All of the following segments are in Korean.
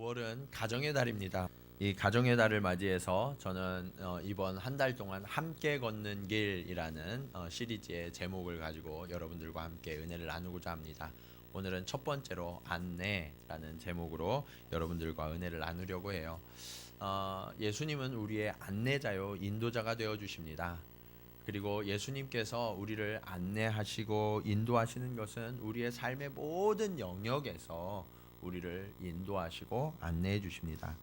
9월은 가정의 달입니다. 이 가정의 달을 맞이해서 저는 이번 한 달 동안 함께 걷는 길이라는 시리즈의 제목을 가지고 여러분들과 함께 은혜를 나누고자 합니다. 오늘은 첫 번째로 안내라는 제목으로 여러분들과 은혜를 나누려고 해요. 예수님은 우리의 안내자요 인도자가 되어 주십니다. 그리고 예수님께서 우리를 안내하시고 인도하시는 것은 우리의 삶의 모든 영역에서 우리를 인도하시고 안내해 주십니다.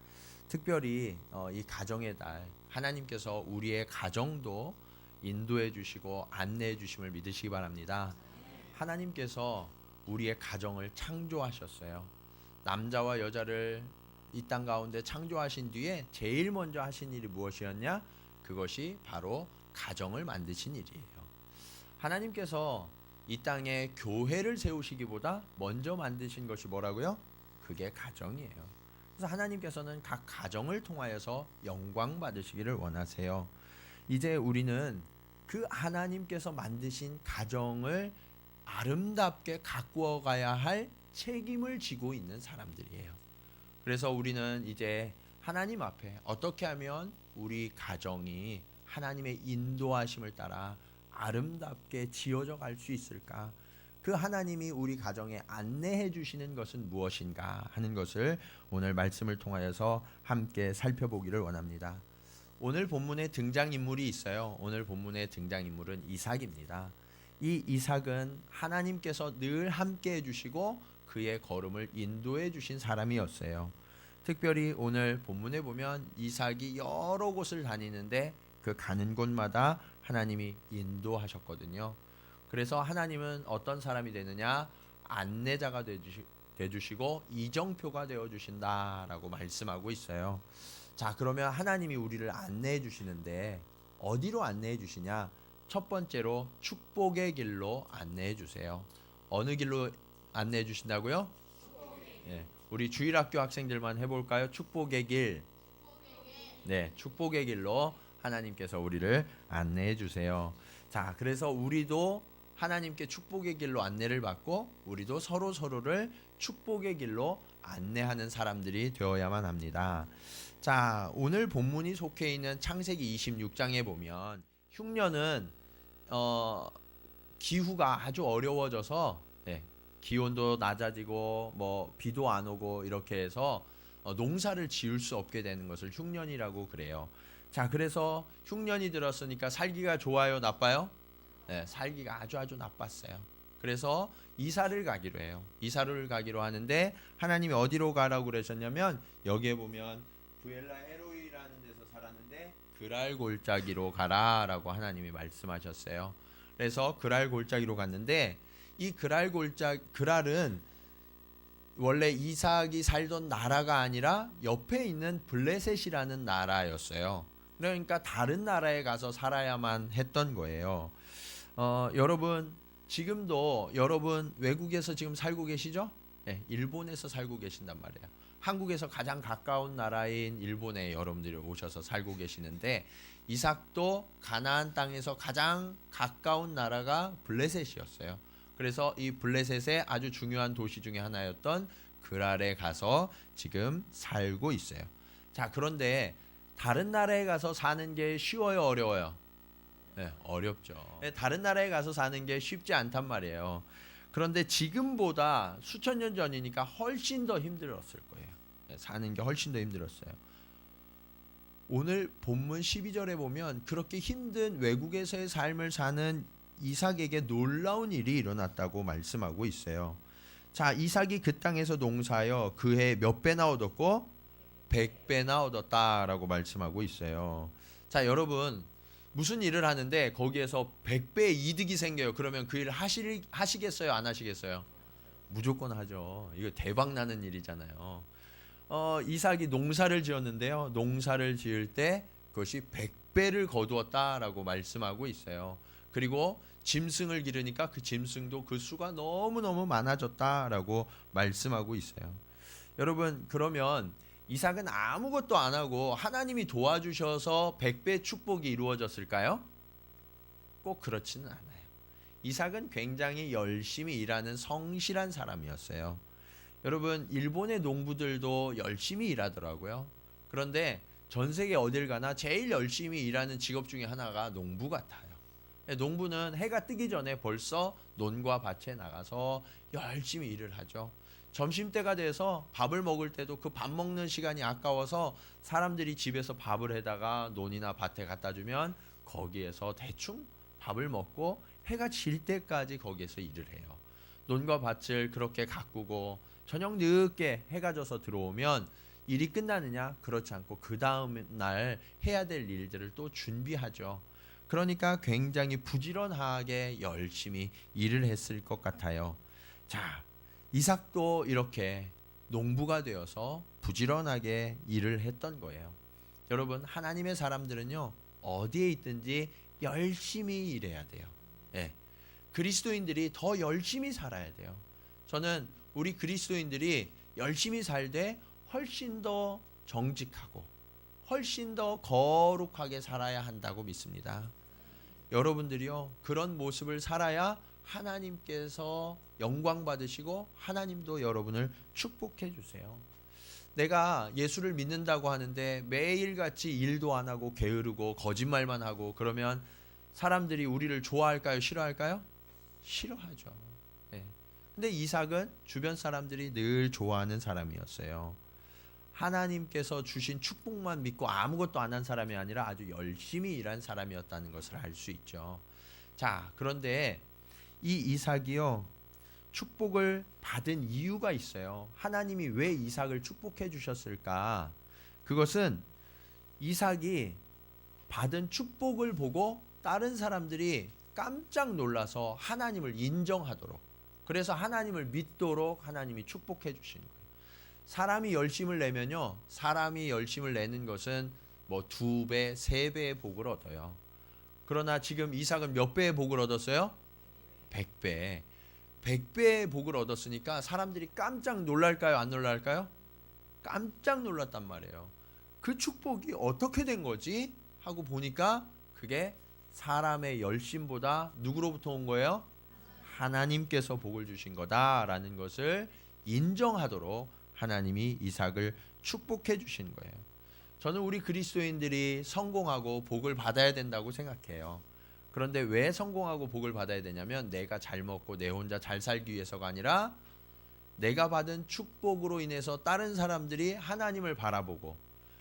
특별히 이 가정의 달 하나님께서 우리의 가정도 인도해 주시고 안내해 주심을 믿으시기 바랍니다. 하나님께서 우리의 가정을 창조하셨어요. 남자와 여자를 이 땅 가운데 창조하신 뒤에 제일 먼저 하신 일이 무엇이었냐? 그것이 바로 가정을 만드신 일이에요. 하나님께서 이 땅에 교회를 세우시기보다 먼저 만드신 것이 뭐라고요? 그게 가정이에요. 그래서 하나님께서는 각 가정을 통하여서 영광 받으시기를 원하세요. 이제 우리는 그 하나님께서 만드신 가정을 아름답게 가꾸어 가야 할 책임을 지고 있는 사람들이에요. 그래서 우리는 이제 하나님 앞에 어떻게 하면 우리 가정이 하나님의 인도하심을 따라 아름답게 지어져 갈 수 있을까? 그 하나님이 우리 가정에 안내해 주시는 것은 무엇인가 하는 것을 오늘 말씀을 통하여서 함께 살펴보기를 원합니다. 오늘 본문에 등장인물이 있어요. 오늘 본문의 등장인물은 이삭입니다. 이 이삭은 하나님께서 늘 함께 해주시고 그의 걸음을 인도해 주신 사람이었어요. 특별히 오늘 본문에 보면 이삭이 여러 곳을 다니는데 그 가는 곳마다 하나님이 인도하셨거든요. 그래서 하나님은 어떤 사람이 되느냐? 안내자가 되주시고 이정표가 되어주신다라고 말씀하고 있어요. 자, 그러면 하나님이 우리를 안내해 주시는데 어디로 안내해 주시냐? 첫 번째로 축복의 길로 안내해 주세요. 어느 길로 안내해 주신다고요? 네, 우리 주일학교 학생들만 해볼까요? 축복의 길. 네, 축복의 길로 하나님께서 우리를 안내해 주세요. 자, 그래서 우리도 하나님께 축복의 길로 안내를 받고 우리도 서로를 축복의 길로 안내하는 사람들이 되어야만 합니다. 자, 오늘 본문이 속해 있는 창세기 26장에 보면 흉년은 기후가 아주 어려워져서 기온도 낮아지고 뭐 비도 안 오고 이렇게 해서 농사를 지을 수 없게 되는 것을 흉년이라고 그래요. 자, 그래서 흉년이 들었으니까 살기가 좋아요, 나빠요? 네, 살기가 아주 나빴어요. 그래서 이사를 가기로 해요. 이사를 가기로 하는데 하나님이 어디로 가라고 그러셨냐면 여기에 보면 부엘라 에로이라는 데서 살았는데 그랄 골짜기로 가라라고 하나님이 말씀하셨어요. 그래서 그랄 골짜기로 갔는데 이 그랄은 원래 이삭이 살던 나라가 아니라 옆에 있는 블레셋이라는 나라였어요. 그러니까 다른 나라에 가서 살아야만 했던 거예요. 여러분 지금도 여러분 외국에서 지금 살고 계시죠? 네, 일본에서 살고 계신단 말이에요. 한국에서 가장 가까운 나라인 일본에 여러분들이 오셔서 살고 계시는데 이삭도 가나안 땅에서 가장 가까운 나라가 블레셋이었어요. 그래서 이 블레셋의 아주 중요한 도시 중에 하나였던 그랄에 가서 지금 살고 있어요. 자, 그런데 다른 나라에 가서 사는 게 쉬워요, 어려워요? 네, 어렵죠. 다른 나라에 가서 사는 게 쉽지 않단 말이에요. 그런데 지금보다 수천 년 전이니까 훨씬 더 힘들었을 거예요. 사는 게 훨씬 더 힘들었어요. 오늘 본문 12절에 보면 그렇게 힘든 외국에서의 삶을 사는 이삭에게 놀라운 일이 일어났다고 말씀하고 있어요. 자, 이삭이 그 땅에서 농사하여 그해 몇 배나 얻었고 100배나 얻었다라고 말씀하고 있어요. 자, 여러분 무슨 일을 하는데 거기에서 100배의 이득이 생겨요. 그러면 그 일을 하시겠어요? 안 하시겠어요? 무조건 하죠. 이거 대박 나는 일이잖아요. 이삭이 농사를 지었는데요. 농사를 지을 때 그것이 100배를 거두었다라고 말씀하고 있어요. 그리고 짐승을 기르니까 그 짐승도 그 수가 너무너무 많아졌다라고 말씀하고 있어요. 여러분, 그러면 이삭은 아무것도 안 하고 하나님이 도와주셔서 100배 축복이 이루어졌을까요? 꼭 그렇지는 않아요. 이삭은 굉장히 열심히 일하는 성실한 사람이었어요. 여러분, 일본의 농부들도 열심히 일하더라고요. 그런데 전 세계 어딜 가나 제일 열심히 일하는 직업 중에 하나가 농부 같아요. 농부는 해가 뜨기 전에 벌써 논과 밭에 나가서 열심히 일을 하죠. 점심때가 돼서 밥을 먹을 때도 그 밥 먹는 시간이 아까워서 사람들이 집에서 밥을 해다가 논이나 밭에 갖다 주면 거기에서 대충 밥을 먹고 해가 질 때까지 거기에서 일을 해요. 논과 밭을 그렇게 가꾸고 저녁 늦게 해가 져서 들어오면 일이 끝나느냐? 그렇지 않고 그 다음 날 해야 될 일들을 또 준비하죠. 그러니까 굉장히 부지런하게 열심히 일을 했을 것 같아요. 자, 이삭도 이렇게 농부가 되어서 부지런하게 일을 했던 거예요. 여러분, 하나님의 사람들은요, 어디에 있든지 열심히 일해야 돼요. 예. 그리스도인들이 더 열심히 살아야 돼요. 저는 우리 그리스도인들이 열심히 살되 훨씬 더 정직하고 훨씬 더 거룩하게 살아야 한다고 믿습니다. 여러분들이요, 그런 모습을 살아야 하나님께서 영광 받으시고 하나님도 여러분을 축복해 주세요. 내가 예수를 믿는다고 하는데 매일같이 일도 안 하고 게으르고 거짓말만 하고 그러면 사람들이 우리를 좋아할까요? 싫어할까요? 싫어하죠. 네. 근데 이삭은 주변 사람들이 늘 좋아하는 사람이었어요. 하나님께서 주신 축복만 믿고 아무것도 안 한 사람이 아니라 아주 열심히 일한 사람이었다는 것을 알 수 있죠. 자, 그런데 이 이삭이요, 축복을 받은 이유가 있어요. 하나님이 왜 이삭을 축복해 주셨을까? 그것은 이삭이 받은 축복을 보고 다른 사람들이 깜짝 놀라서 하나님을 인정하도록, 그래서 하나님을 믿도록 하나님이 축복해 주신 거예요. 사람이 열심을 내면요, 사람이 열심을 내는 것은 뭐 2배, 3배의 복을 얻어요. 그러나 지금 이삭은 몇 배의 복을 얻었어요? 100배. 100배의 복을 얻었으니까 사람들이 깜짝 놀랄까요? 안 놀랄까요? 깜짝 놀랐단 말이에요. 그 축복이 어떻게 된 거지? 하고 보니까 그게 사람의 열심보다 누구로부터 온 거예요? 하나님께서 복을 주신 거다라는 것을 인정하도록 하나님이 이삭을 축복해 주신 거예요. 저는 우리 그리스도인들이 성공하고 복을 받아야 된다고 생각해요. 그런데 왜 성공하고 복을 받아야 되냐면 내가 잘 먹고 내 혼자 잘 살기 위해서가 아니라 내가 받은 축복으로 인해서 다른 사람들이 하나님을 바라보고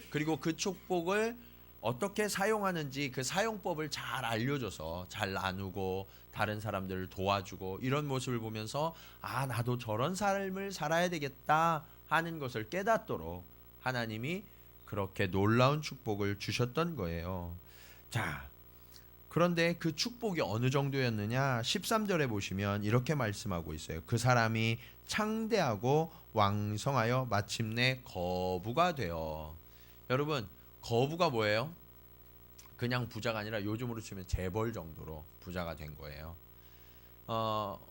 그리고 그 축복을 어떻게 사용하는지 그 사용법을 잘 알려줘서 잘 나누고 다른 사람들을 도와주고 이런 모습을 보면서 아, 나도 저런 삶을 살아야 되겠다 하는 것을 깨닫도록 하나님이 그렇게 놀라운 축복을 주셨던 거예요. 자, 그런데 그 축복이 어느 정도였느냐? 13절에 보시면 이렇게 말씀하고 있어요. 그 사람이 창대하고 왕성하여 마침내 거부가 되어. 여러분, 거부가 뭐예요? 그냥 부자가 아니라 요즘으로 치면 재벌 정도로 부자가 된 거예요.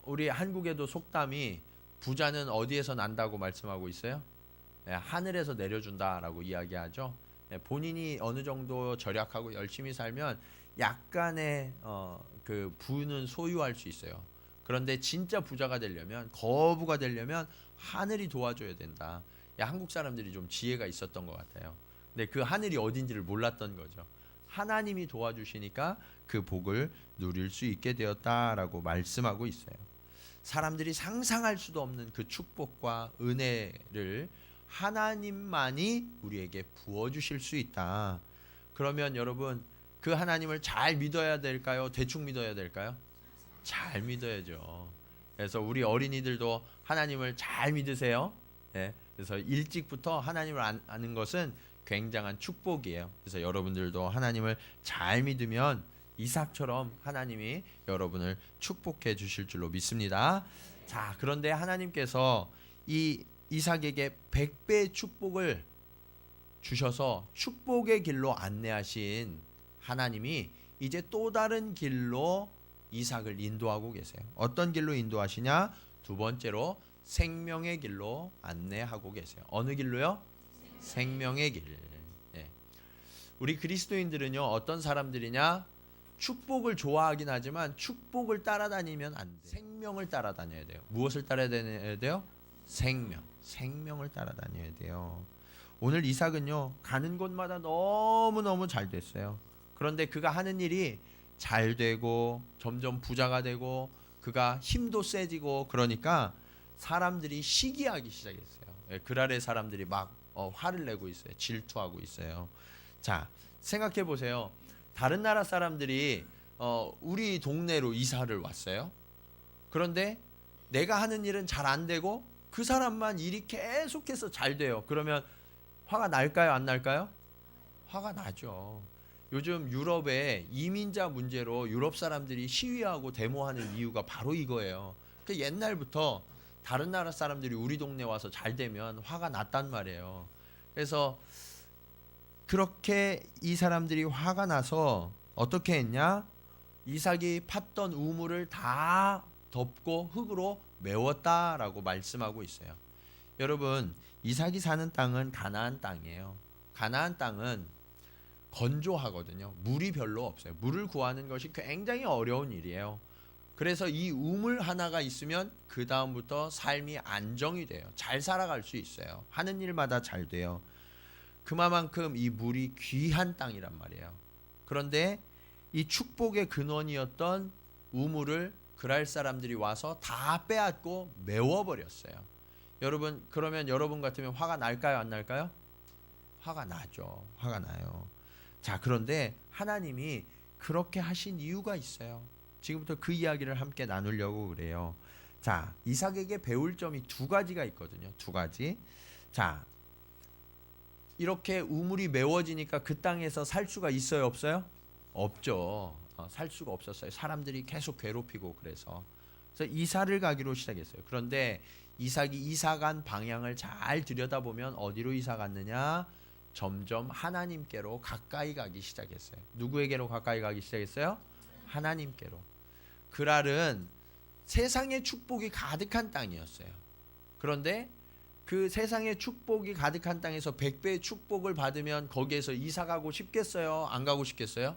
우리 한국에도 속담이 부자는 어디에서 난다고 말씀하고 있어요? 네, 하늘에서 내려준다라고 이야기하죠. 네, 본인이 어느 정도 절약하고 열심히 살면 약간의 그 부는 소유할 수 있어요. 그런데 진짜 부자가 되려면 거부가 되려면 하늘이 도와줘야 된다. 야, 한국 사람들이 좀 지혜가 있었던 것 같아요. 근데 그 하늘이 어딘지를 몰랐던 거죠. 하나님이 도와주시니까 그 복을 누릴 수 있게 되었다라고 말씀하고 있어요. 사람들이 상상할 수도 없는 그 축복과 은혜를 하나님만이 우리에게 부어주실 수 있다. 그러면 여러분, 그 하나님을 잘 믿어야 될까요? 대충 믿어야 될까요? 잘 믿어야죠. 그래서 우리 어린이들도 하나님을 잘 믿으세요. 네, 그래서 일찍부터 하나님을 아는 것은 굉장한 축복이에요. 그래서 여러분들도 하나님을 잘 믿으면 이삭처럼 하나님이 여러분을 축복해 주실 줄로 믿습니다. 자, 그런데 하나님께서 이 이삭에게 100배의 축복을 주셔서 축복의 길로 안내하신 하나님이 이제 또 다른 길로 이삭을 인도하고 계세요. 어떤 길로 인도하시냐? 두 번째로 생명의 길로 안내하고 계세요. 어느 길로요? 생명의 길. 예. 우리 그리스도인들은요, 어떤 사람들이냐? 축복을 좋아하긴 하지만 축복을 따라다니면 안 돼. 생명을 따라다녀야 돼요. 무엇을 따라다녀야 돼요? 생명을 따라다녀야 돼요. 오늘 이삭은요 가는 곳마다 너무너무 잘 됐어요. 그런데 그가 하는 일이 잘 되고 점점 부자가 되고 그가 힘도 세지고 그러니까 사람들이 시기하기 시작했어요. 그 아래 사람들이 막 화를 내고 있어요. 질투하고 있어요. 자, 생각해 보세요. 다른 나라 사람들이 우리 동네로 이사를 왔어요. 그런데 내가 하는 일은 잘 안 되고 그 사람만 일이 계속해서 잘 돼요. 그러면 화가 날까요? 안 날까요? 화가 나죠. 요즘 유럽의 이민자 문제로 유럽 사람들이 시위하고 데모하는 이유가 바로 이거예요. 그 옛날부터 다른 나라 사람들이 우리 동네 와서 잘 되면 화가 났단 말이에요. 그래서 그렇게 이 사람들이 화가 나서 어떻게 했냐? 이삭이 팠던 우물을 다 덮고 흙으로 메웠다라고 말씀하고 있어요. 여러분, 이삭이 사는 땅은 가나안 땅이에요. 가나안 땅은 건조하거든요. 물이 별로 없어요. 물을 구하는 것이 굉장히 어려운 일이에요. 그래서 이 우물 하나가 있으면 그 다음부터 삶이 안정이 돼요. 잘 살아갈 수 있어요. 하는 일마다 잘 돼요. 그만큼 이 물이 귀한 땅이란 말이에요. 그런데 이 축복의 근원이었던 우물을 그랄 사람들이 와서 다 빼앗고 메워버렸어요. 여러분, 그러면 여러분 같으면 화가 날까요? 안 날까요? 화가 나죠. 화가 나요. 자, 그런데 하나님이 그렇게 하신 이유가 있어요. 지금부터 그 이야기를 함께 나누려고 그래요. 자, 이삭에게 배울 점이 두 가지가 있거든요. 두 가지. 자, 이렇게 우물이 메워지니까 그 땅에서 살 수가 있어요, 없어요? 없죠. 살 수가 없었어요. 사람들이 계속 괴롭히고 그래서 이사를 가기로 시작했어요. 그런데 이삭이 이사 간 방향을 잘 들여다보면 어디로 이사 갔느냐? 점점 하나님께로 가까이 가기 시작했어요. 누구에게로 가까이 가기 시작했어요? 하나님께로. 그랄은 세상의 축복이 가득한 땅이었어요. 그런데 그 세상의 축복이 가득한 땅에서 100배의 축복을 받으면 거기에서 이사 가고 싶겠어요? 안 가고 싶겠어요?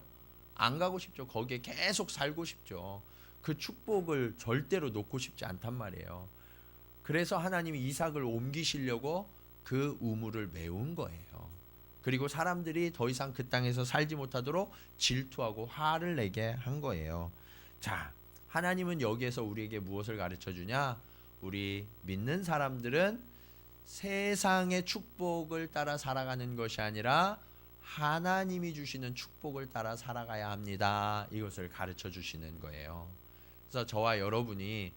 안 가고 싶죠. 거기에 계속 살고 싶죠. 그 축복을 절대로 놓고 싶지 않단 말이에요. 그래서 하나님이 이삭을 옮기시려고 그 우물을 메운 거예요. 그리고 사람들이 더 이상 그 땅에서 살지 못하도록 질투하고 화를 내게 한 거예요. 자, 하나님은 여기에서 우리에게 무엇을 가르쳐 주냐? 우리 믿는 사람들은 세상의 축복을 따라 살아가는 것이 아니라 하나님이 주시는 축복을 따라 살아가야 합니다. 이것을 가르쳐 주시는 거예요. 그래서 저와 여러분이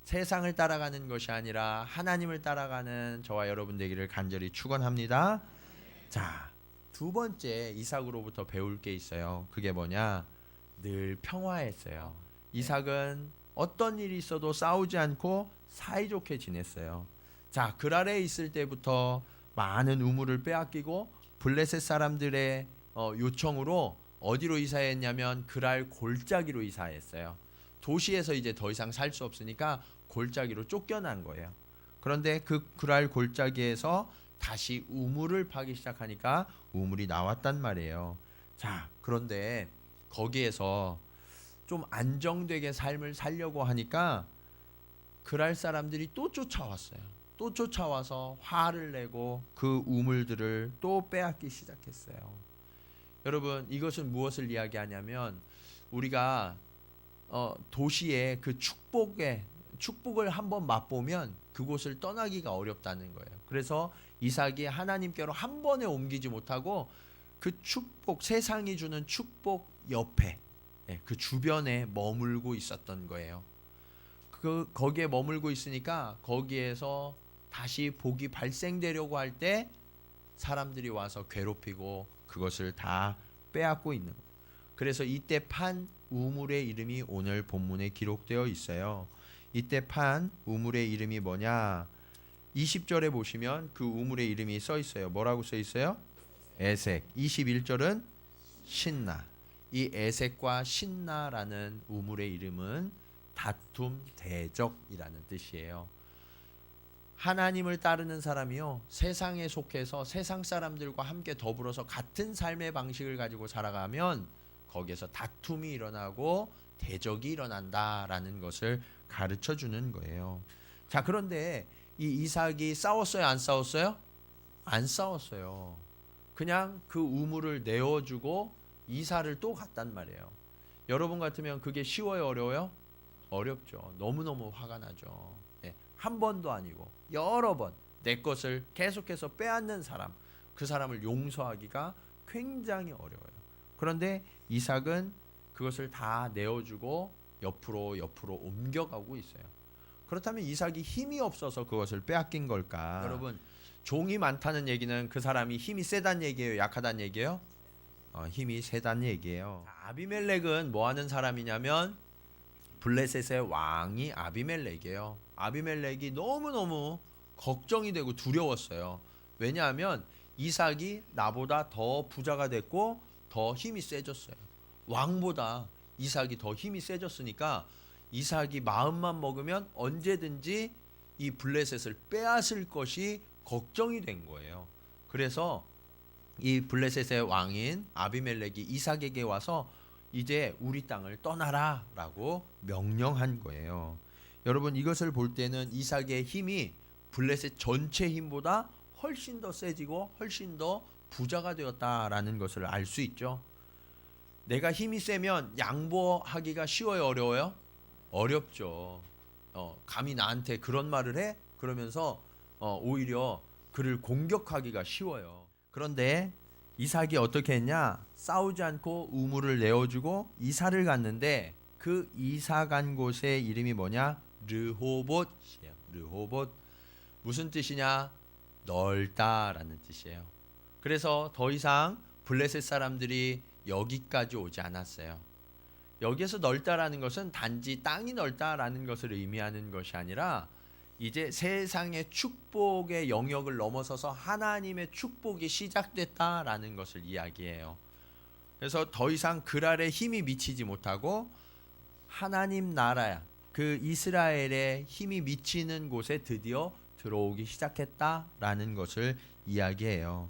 세상을 따라가는 것이 아니라 하나님을 따라가는 저와 여러분 되기를 간절히 축원합니다. 자, 두 번째 이삭으로부터 배울 게 있어요. 그게 뭐냐? 늘 평화했어요. 이삭은 어떤 일이 있어도 싸우지 않고 사이좋게 지냈어요. 자, 그랄에 있을 때부터 많은 우물을 빼앗기고 블레셋 사람들의 요청으로 어디로 이사했냐면 그랄 골짜기로 이사했어요. 도시에서 이제 더 이상 살 수 없으니까 골짜기로 쫓겨난 거예요. 그런데 그 그랄 골짜기에서 다시 우물을 파기 시작하니까 우물이 나왔단 말이에요. 자, 그런데 거기에서 좀 안정되게 삶을 살려고 하니까 그랄 사람들이 또 쫓아왔어요. 또 쫓아와서 화를 내고 그 우물들을 또 빼앗기 시작했어요. 여러분, 이것은 무엇을 이야기하냐면 우리가 도시의 그 축복을 한번 맛보면 그곳을 떠나기가 어렵다는 거예요. 그래서 이삭이 하나님께로 한 번에 옮기지 못하고 그 축복, 세상이 주는 축복 옆에, 그 주변에 머물고 있었던 거예요. 거기에 머물고 있으니까 거기에서 다시 복이 발생되려고 할 때 사람들이 와서 괴롭히고 그것을 다 빼앗고 있는 거예요. 그래서 이때 판 우물의 이름이 오늘 본문에 기록되어 있어요. 이때 판 우물의 이름이 뭐냐? 20절에 보시면 그 우물의 이름이 써 있어요. 뭐라고 써 있어요? 에색. 21절은 신나. 이 에색과 신나라는 우물의 이름은 다툼 대적이라는 뜻이에요. 하나님을 따르는 사람이요, 세상에 속해서 세상 사람들과 함께 더불어서 같은 삶의 방식을 가지고 살아가면 거기에서 다툼이 일어나고 대적이 일어난다라는 것을 가르쳐 주는 거예요. 자, 그런데 이 이삭이 싸웠어요, 안 싸웠어요? 안 싸웠어요. 그냥 그 우물을 내어주고 이삭을 또 갔단 말이에요. 여러분 같으면 그게 쉬워요, 어려워요? 어렵죠. 너무너무 화가 나죠. 예, 한 번도 아니고 여러 번 내 것을 계속해서 빼앗는 사람, 그 사람을 용서하기가 굉장히 어려워요. 그런데 이삭은 그것을 다 내어주고 옆으로 옮겨가고 있어요. 그렇다면 이삭이 힘이 없어서 그것을 빼앗긴 걸까? 여러분, 종이 많다는 얘기는 그 사람이 힘이 세단 얘기예요, 약하단 얘기예요? 힘이 세단 얘기예요. 아비멜렉은 뭐 하는 사람이냐면 블레셋의 왕이 아비멜렉이에요. 아비멜렉이 너무너무 걱정이 되고 두려웠어요. 왜냐하면 이삭이 나보다 더 부자가 됐고 더 힘이 세졌어요. 왕보다 이삭이 더 힘이 세졌으니까 이삭이 마음만 먹으면 언제든지 이 블레셋을 빼앗을 것이 걱정이 된 거예요. 그래서 이 블레셋의 왕인 아비멜렉이 이삭에게 와서 이제 우리 땅을 떠나라 라고 명령한 거예요. 여러분, 이것을 볼 때는 이삭의 힘이 블레셋 전체 힘보다 훨씬 더 세지고 훨씬 더 부자가 되었다라는 것을 알 수 있죠. 내가 힘이 세면 양보하기가 쉬워요, 어려워요? 어렵죠. 감히 나한테 그런 말을 해? 그러면서 오히려 그를 공격하기가 쉬워요. 그런데 이삭이 어떻게 했냐? 싸우지 않고 우물을 내어주고 이사를 갔는데 그 이사 간 곳의 이름이 뭐냐? 르호봇이에요. 르호봇. 무슨 뜻이냐? 넓다라는 뜻이에요. 그래서 더 이상 블레셋 사람들이 여기까지 오지 않았어요. 여기에서 넓다라는 것은 단지 땅이 넓다라는 것을 의미하는 것이 아니라 이제 세상의 축복의 영역을 넘어서서 하나님의 축복이 시작됐다라는 것을 이야기해요. 그래서 더 이상 그랄에 힘이 미치지 못하고 하나님 나라, 그 이스라엘의 힘이 미치는 곳에 드디어 들어오기 시작했다라는 것을 이야기해요.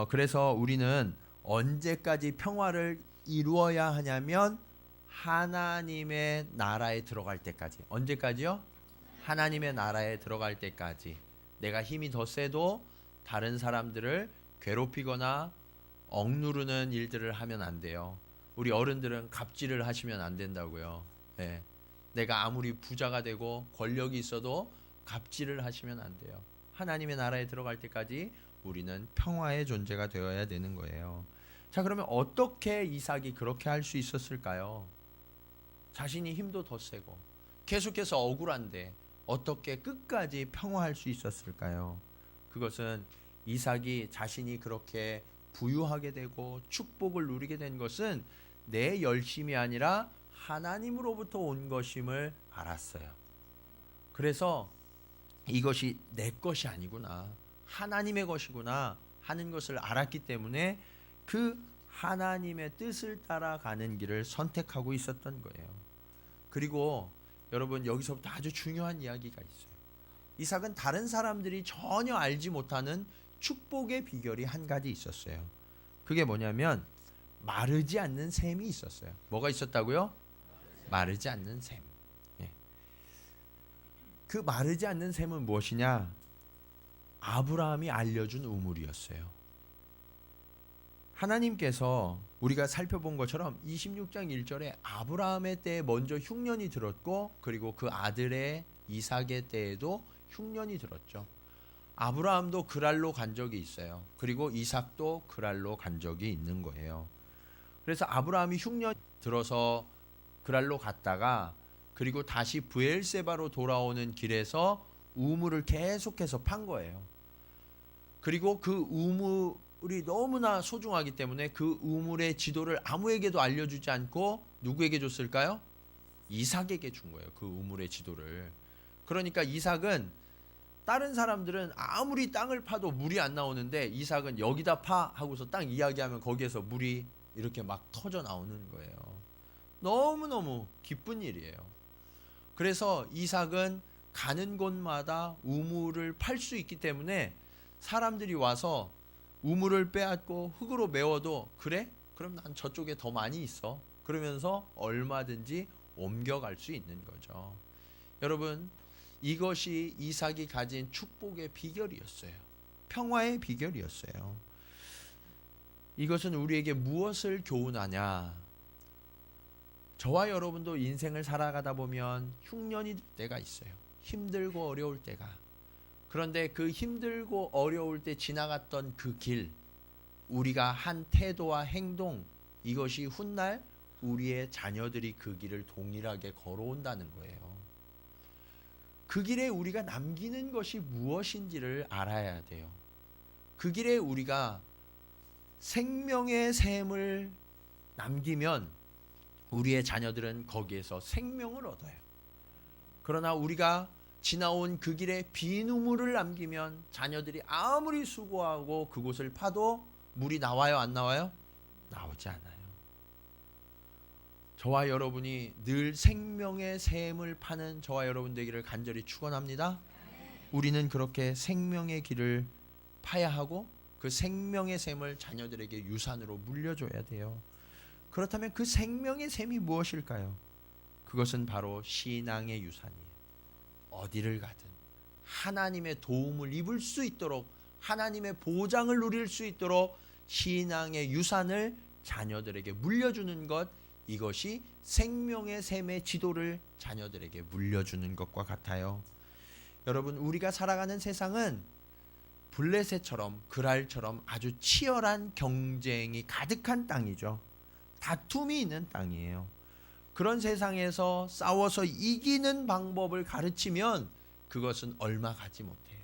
그래서 우리는 언제까지 평화를 이루어야 하냐면 하나님의 나라에 들어갈 때까지. 언제까지요? 하나님의 나라에 들어갈 때까지. 내가 힘이 더 세도 다른 사람들을 괴롭히거나 억누르는 일들을 하면 안 돼요. 우리 어른들은 갑질을 하시면 안 된다고요. 네. 내가 아무리 부자가 되고 권력이 있어도 갑질을 하시면 안 돼요. 하나님의 나라에 들어갈 때까지 우리는 평화의 존재가 되어야 되는 거예요. 자, 그러면 어떻게 이삭이 그렇게 할 수 있었을까요? 자신이 힘도 더 세고 계속해서 억울한데 어떻게 끝까지 평화할 수 있었을까요? 그것은 이삭이 자신이 그렇게 부유하게 되고 축복을 누리게 된 것은 내 열심이 아니라 하나님으로부터 온 것임을 알았어요. 그래서 이것이 내 것이 아니구나, 하나님의 것이구나 하는 것을 알았기 때문에 그 하나님의 뜻을 따라가는 길을 선택하고 있었던 거예요. 그리고 여러분, 여기서부터 아주 중요한 이야기가 있어요. 이삭은 다른 사람들이 전혀 알지 못하는 축복의 비결이 한 가지 있었어요. 그게 뭐냐면 마르지 않는 샘이 있었어요. 뭐가 있었다고요? 마르지 않는 샘. 예. 그 마르지 않는 샘은 무엇이냐? 아브라함이 알려준 우물이었어요. 하나님께서 우리가 살펴본 것처럼 26장 1절에 아브라함의 때에 먼저 흉년이 들었고 그리고 그 아들의 이삭의 때에도 흉년이 들었죠. 아브라함도 그랄로 간 적이 있어요. 그리고 이삭도 그랄로 간 적이 있는 거예요. 그래서 아브라함이 흉년 들어서 그랄로 갔다가 그리고 다시 브엘세바로 돌아오는 길에서 우물을 계속해서 판 거예요. 그리고 그 우물이 너무나 소중하기 때문에 그 우물의 지도를 아무에게도 알려주지 않고 누구에게 줬을까요? 이삭에게 준 거예요. 그 우물의 지도를. 그러니까 이삭은, 다른 사람들은 아무리 땅을 파도 물이 안 나오는데 이삭은 여기다 파 하고서 땅 이야기하면 거기에서 물이 이렇게 막 터져 나오는 거예요. 너무너무 기쁜 일이에요. 그래서 이삭은 가는 곳마다 우물을 팔 수 있기 때문에 사람들이 와서 우물을 빼앗고 흙으로 메워도 그래? 그럼 난 저쪽에 더 많이 있어. 그러면서 얼마든지 옮겨갈 수 있는 거죠. 여러분, 이것이 이삭이 가진 축복의 비결이었어요. 평화의 비결이었어요. 이것은 우리에게 무엇을 교훈하냐? 저와 여러분도 인생을 살아가다 보면 흉년이 들 때가 있어요. 힘들고 어려울 때가. 그런데 그 힘들고 어려울 때 지나갔던 그 길, 우리가 한 태도와 행동, 이것이 훗날 우리의 자녀들이 그 길을 동일하게 걸어온다는 거예요. 그 길에 우리가 남기는 것이 무엇인지를 알아야 돼요. 그 길에 우리가 생명의 샘을 남기면 우리의 자녀들은 거기에서 생명을 얻어요. 그러나 우리가 지나온 그 길에 비누물을 남기면 자녀들이 아무리 수고하고 그곳을 파도 물이 나와요, 안 나와요? 나오지 않아요. 저와 여러분이 늘 생명의 샘을 파는 저와 여러분 되기를 간절히 축원합니다. 우리는 그렇게 생명의 길을 파야 하고 그 생명의 샘을 자녀들에게 유산으로 물려줘야 돼요. 그렇다면 그 생명의 샘이 무엇일까요? 그것은 바로 신앙의 유산이에요. 어디를 가든 하나님의 도움을 입을 수 있도록, 하나님의 보장을 누릴 수 있도록 신앙의 유산을 자녀들에게 물려주는 것, 이것이 생명의 샘의 지도를 자녀들에게 물려주는 것과 같아요. 여러분, 우리가 살아가는 세상은 블레셋처럼 그랄처럼 아주 치열한 경쟁이 가득한 땅이죠. 다툼이 있는 땅이에요. 그런 세상에서 싸워서 이기는 방법을 가르치면 그것은 얼마 가지 못해요.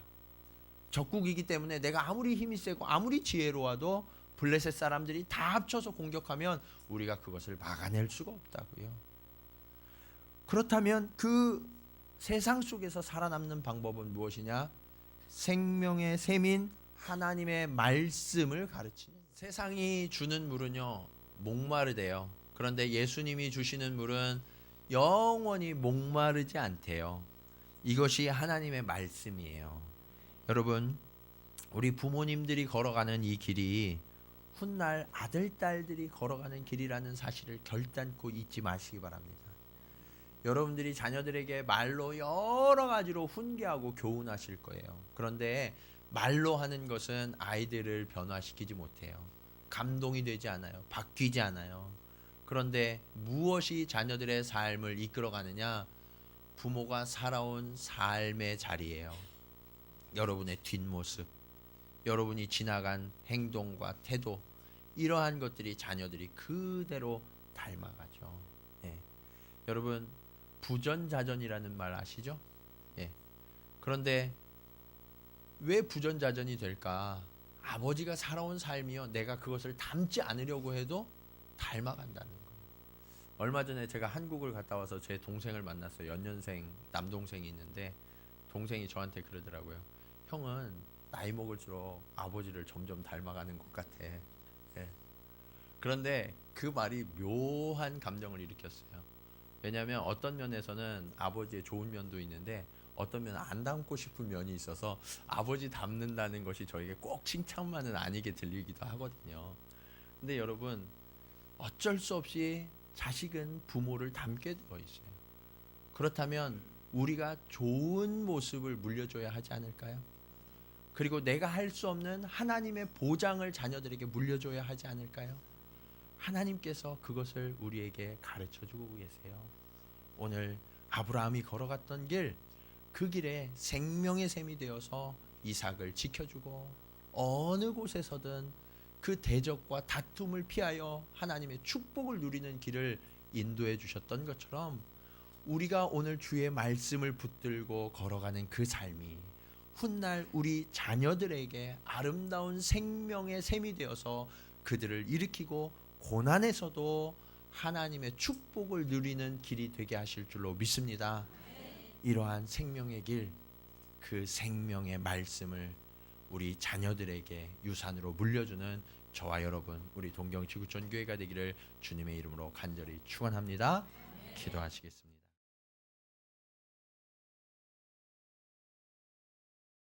적국이기 때문에 내가 아무리 힘이 세고 아무리 지혜로워도 블레셋 사람들이 다 합쳐서 공격하면 우리가 그것을 막아낼 수가 없다고요. 그렇다면 그 세상 속에서 살아남는 방법은 무엇이냐? 생명의 샘인 하나님의 말씀을 가르치는. 세상이 주는 물은요, 목마르대요. 그런데 예수님이 주시는 물은 영원히 목마르지 않대요. 이것이 하나님의 말씀이에요. 여러분, 우리 부모님들이 걸어가는 이 길이 훗날 아들, 딸들이 걸어가는 길이라는 사실을 결단코 잊지 마시기 바랍니다. 여러분들이 자녀들에게 말로 여러 가지로 훈계하고 교훈하실 거예요. 그런데 말로 하는 것은 아이들을 변화시키지 못해요. 감동이 되지 않아요. 바뀌지 않아요. 그런데 무엇이 자녀들의 삶을 이끌어가느냐? 부모가 살아온 삶의 자리예요. 여러분의 뒷모습, 여러분이 지나간 행동과 태도, 이러한 것들이 자녀들이 그대로 닮아가죠. 예. 여러분, 부전자전이라는 말 아시죠? 예. 그런데 왜 부전자전이 될까? 아버지가 살아온 삶이요, 내가 그것을 닮지 않으려고 해도 닮아간다는 거예요. 얼마 전에 제가 한국을 갔다 와서 제 동생을 만났어요. 연년생 남동생이 있는데 동생이 저한테 그러더라고요. 형은 나이 먹을수록 아버지를 점점 닮아가는 것 같아. 예. 그런데 그 말이 묘한 감정을 일으켰어요. 왜냐하면 어떤 면에서는 아버지의 좋은 면도 있는데 어떤 면은 안 닮고 싶은 면이 있어서 아버지 닮는다는 것이 저에게 꼭 칭찬만은 아니게 들리기도 하거든요. 근데 여러분, 어쩔 수 없이 자식은 부모를 닮게 되어 있어요. 그렇다면 우리가 좋은 모습을 물려줘야 하지 않을까요? 그리고 내가 할 수 없는 하나님의 보장을 자녀들에게 물려줘야 하지 않을까요? 하나님께서 그것을 우리에게 가르쳐주고 계세요. 오늘 아브라함이 걸어갔던 길, 그 길에 생명의 샘이 되어서 이삭을 지켜주고 어느 곳에서든 그 대적과 다툼을 피하여 하나님의 축복을 누리는 길을 인도해 주셨던 것처럼 우리가 오늘 주의 말씀을 붙들고 걸어가는 그 삶이 훗날 우리 자녀들에게 아름다운 생명의 샘이 되어서 그들을 일으키고 고난에서도 하나님의 축복을 누리는 길이 되게 하실 줄로 믿습니다. 이러한 생명의 길, 그 생명의 말씀을 우리 자녀들에게 유산으로 물려주는 저와 여러분, 우리 동경지구촌교회가 되기를 주님의 이름으로 간절히 축원합니다. 기도하시겠습니다.